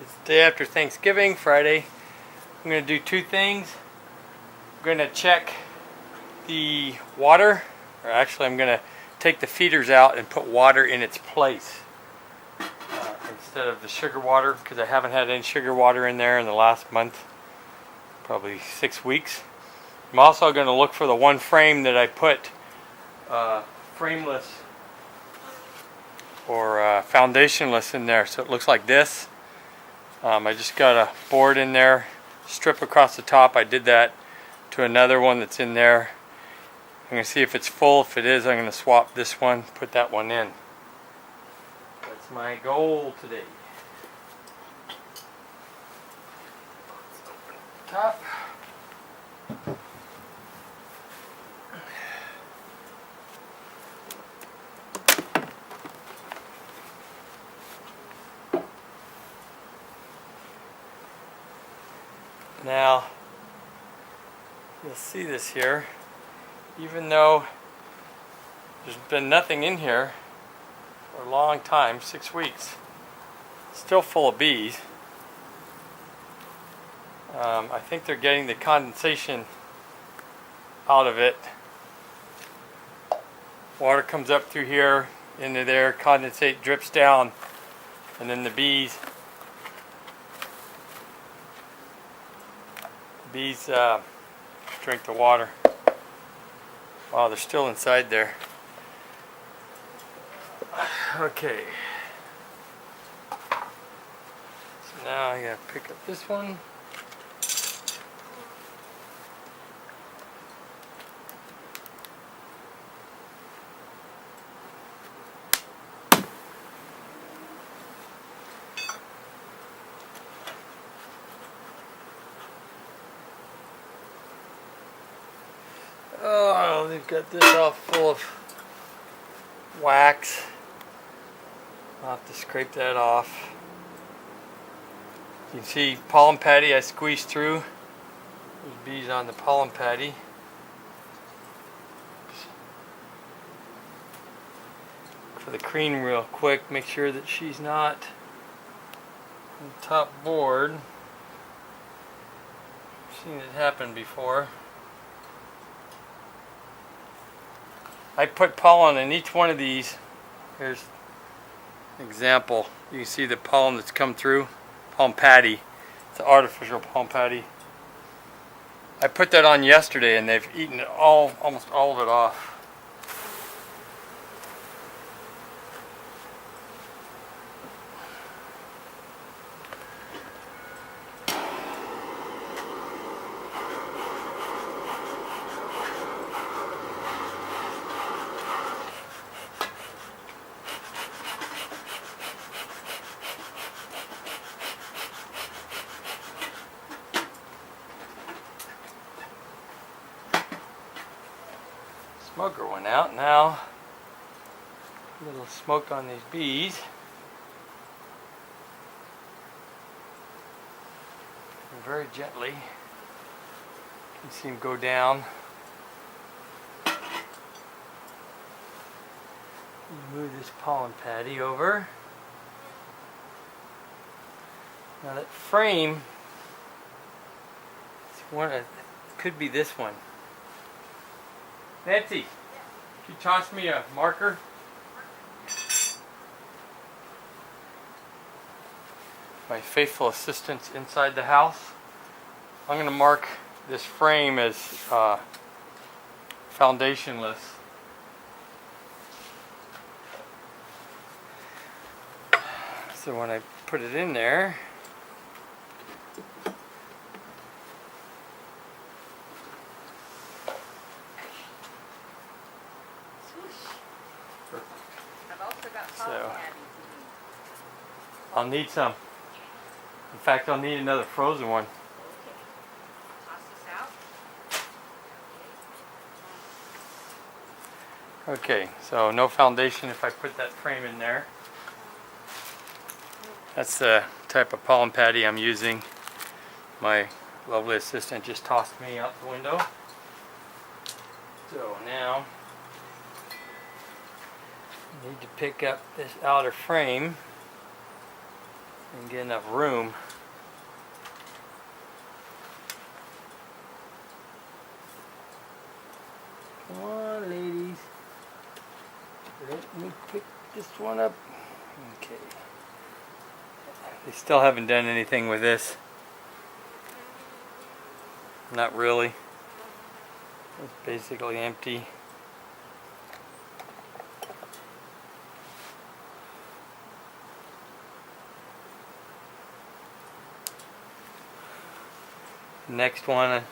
It's the day after Thanksgiving, Friday. I'm going to do two things. I'm going to check the water, or actually I'm going to take the feeders out and put water in its place instead of the sugar water, because I haven't had any sugar water in there in the last month, probably 6 weeks. I'm also going to look for the one frame that I put frameless or foundationless in there, so it looks like this. I just got a board in there, strip across the top. I did that to another one that's in there. I'm going to see if it's full. If it is, I'm going to swap this one, put that one in. That's my goal today. Top. Now, you'll see this here, even though there's been nothing in here for a long time, 6 weeks, it's still full of bees. I think they're getting the condensation out of it. Water comes up through here, into there, condensate drips down, and then the bees drink the water. Wow, they're still inside there. Okay. So now I gotta pick up this one. Oh, they've got this all full of wax. I'll have to scrape that off. You can see pollen patty I squeezed through. There's bees on the pollen patty. For the queen real quick, make sure that she's not on the top board. I've seen it happen before. I put pollen in each one of these. Here's an example. You can see the pollen that's come through. Pollen patty. It's an artificial pollen patty. I put that on yesterday and they've eaten it almost all of it off. Smoker went out. Now, a little smoke on these bees. And very gently, you can see them go down. Move this pollen patty over. Now that frame, it could be this one. Nancy, can you toss me a marker? My faithful assistants inside the house. I'm going to mark this frame as foundationless. So when I put it in there, so I'll need some. In fact, I'll need another frozen one. Okay, so no foundation if I put that frame in there. That's the type of pollen patty I'm using. My lovely assistant just tossed me out the window. So now I need to pick up this outer frame. and get enough room. Come on, ladies. Let me pick this one up. Okay. They still haven't done anything with this. Not really. It's basically empty. Next one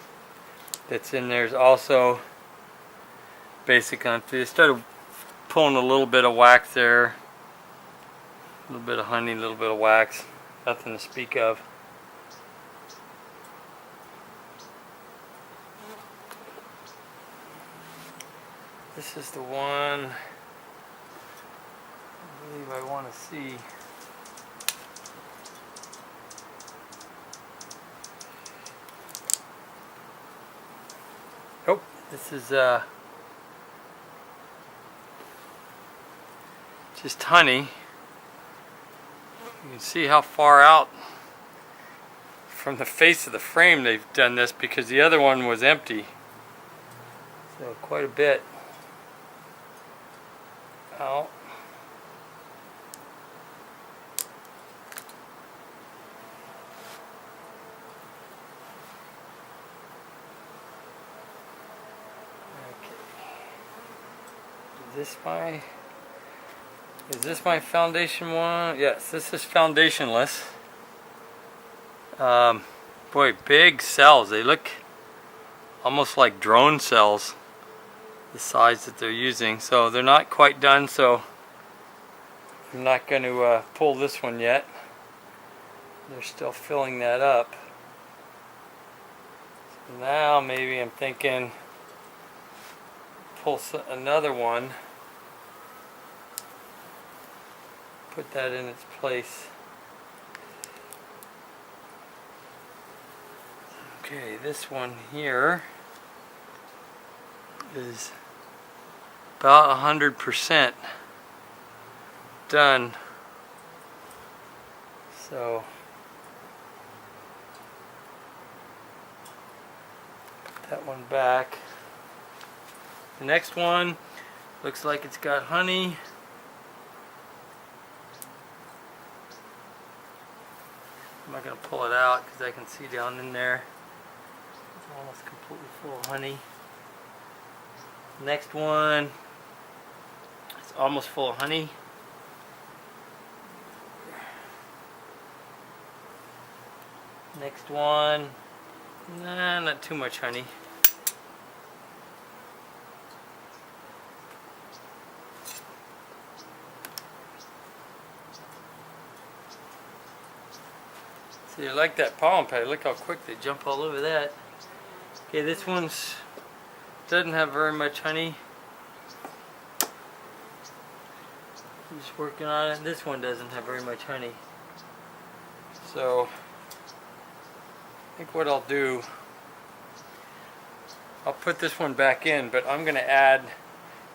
that's in there is also basic empty. I started pulling a little bit of wax there, a little bit of honey, a little bit of wax, nothing to speak of. This is the one I believe I want to see. Oh, this is just honey. You can see how far out from the face of the frame they've done this, because the other one was empty. So quite a bit out. Is this my foundation one? Yes, this is foundationless. Boy, big cells. They look almost like drone cells, the size that they're using. So they're not quite done, so I'm not going to pull this one yet. They're still filling that up. So now maybe I'm thinking pull another one, put that in its place. Okay, this one here is about 100% done. So put that one back. The next one looks like it's got honey. I'm not going to pull it out because I can see down in there. It's almost completely full of honey. Next one, it's almost full of honey. Next one, nah, not too much honey. See, I like that pollen pad. Look how quick they jump all over that. Okay, this one's doesn't have very much honey. I'm just working on it. This one doesn't have very much honey. So I think what I'll do, I'll put this one back in, but I'm going to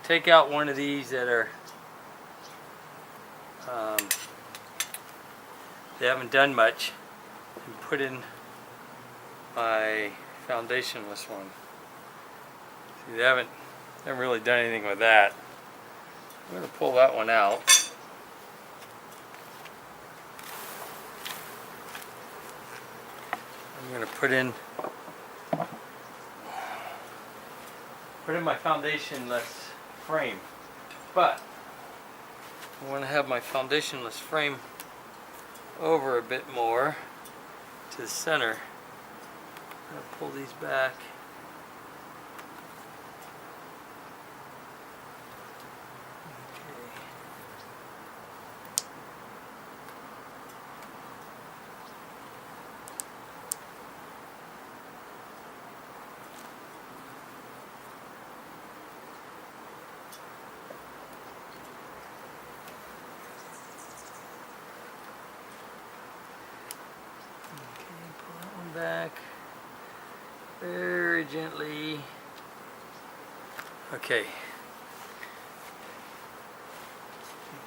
take out one of these that are they haven't done much, and put in my foundationless one. See, they haven't really done anything with that. I'm going to pull that one out. I'm going to put in my foundationless frame, but I want to have my foundationless frame over a bit more to the center. I'm going to pull these back. Back very gently. Okay,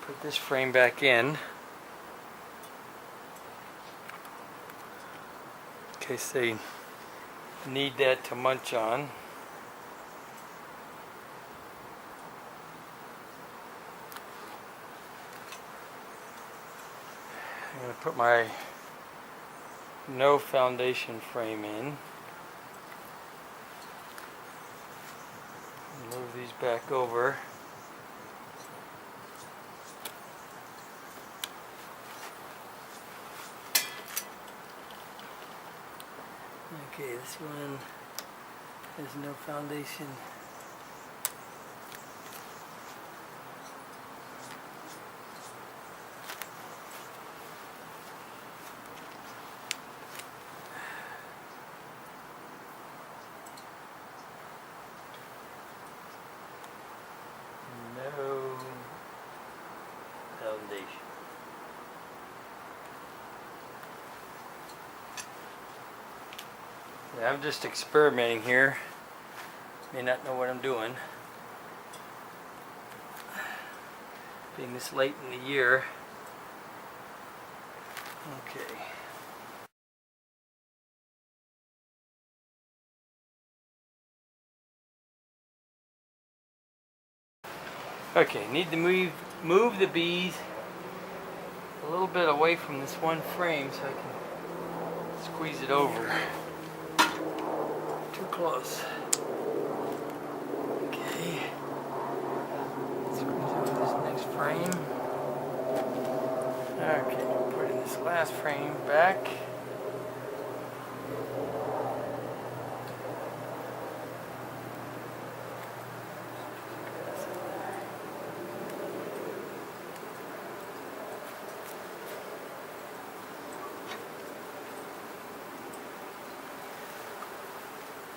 put this frame back in. case they need that to munch on. I'm going to put my no foundation frame in. Move these back over. Okay, this one has no foundation. No foundation. Yeah, I'm just experimenting here. May not know what I'm doing. Being this late in the year. Okay. Okay, need to move the bees a little bit away from this one frame so I can squeeze it over. Too close. Okay. Squeeze over this next frame. Okay, putting this last frame back.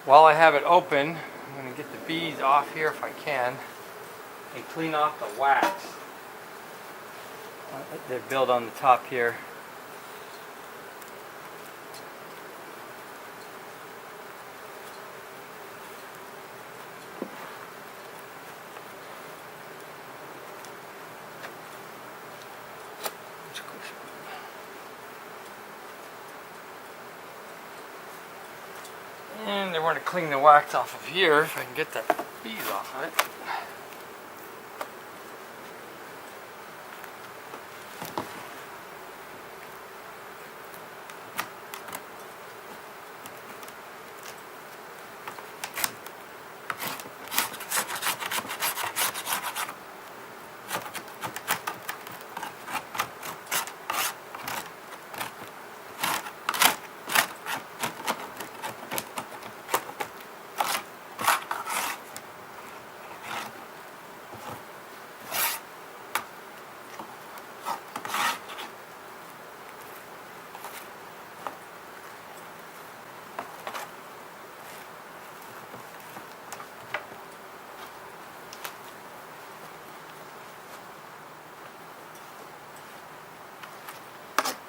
While I have it open, I'm going to get the bees off here if I can and clean off the wax that built on the top here. And I want to clean the wax off of here if I can get the bees off of it.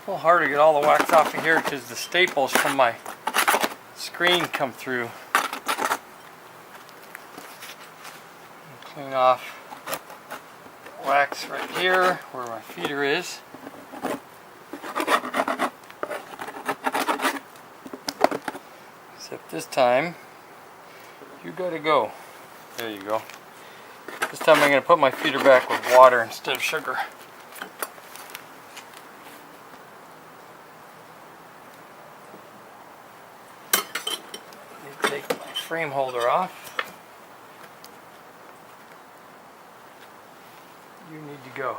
A little hard to get all the wax off of here because the staples from my screen come through. Clean off wax right here where my feeder is. Except this time, you gotta go. There you go. This time I'm gonna put my feeder back with water instead of sugar. Take my frame holder off. You need to go.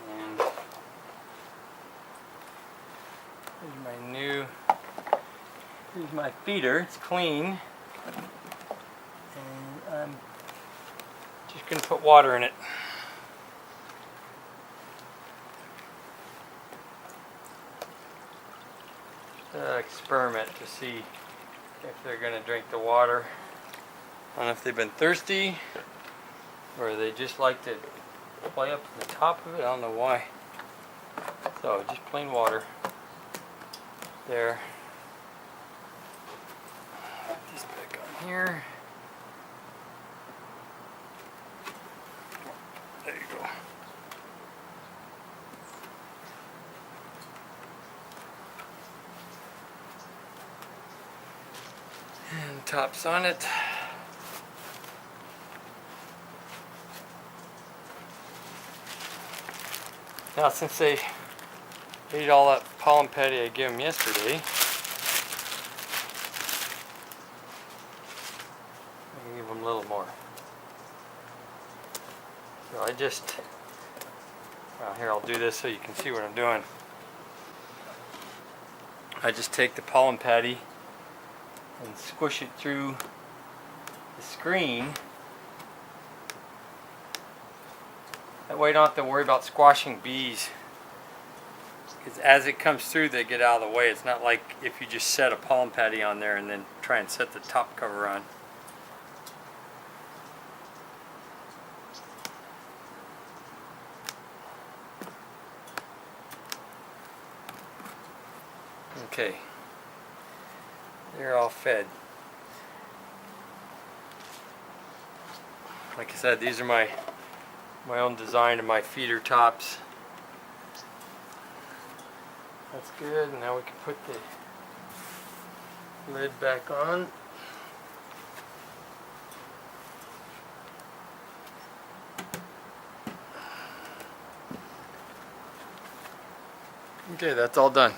And here's my feeder. It's clean. And I'm just going to put water in it. Experiment to see if they're going to drink the water. I don't know if they've been thirsty or they just like to play up to the top of it. I don't know why. So just plain water. There. Put this back on here. There you go. And tops on it. Now since they ate all that pollen patty I gave them yesterday, I can give them a little more. So I just, well, here I'll do this so you can see what I'm doing. I just take the pollen patty and squish it through the screen. That way you don't have to worry about squashing bees. Because as it comes through, they get out of the way. It's not like if you just set a pollen patty on there and then try and set the top cover on. Okay, they're all fed. Like I said, these are my own design of my feeder tops. That's good. Now we can put the lid back on. Okay, that's all done.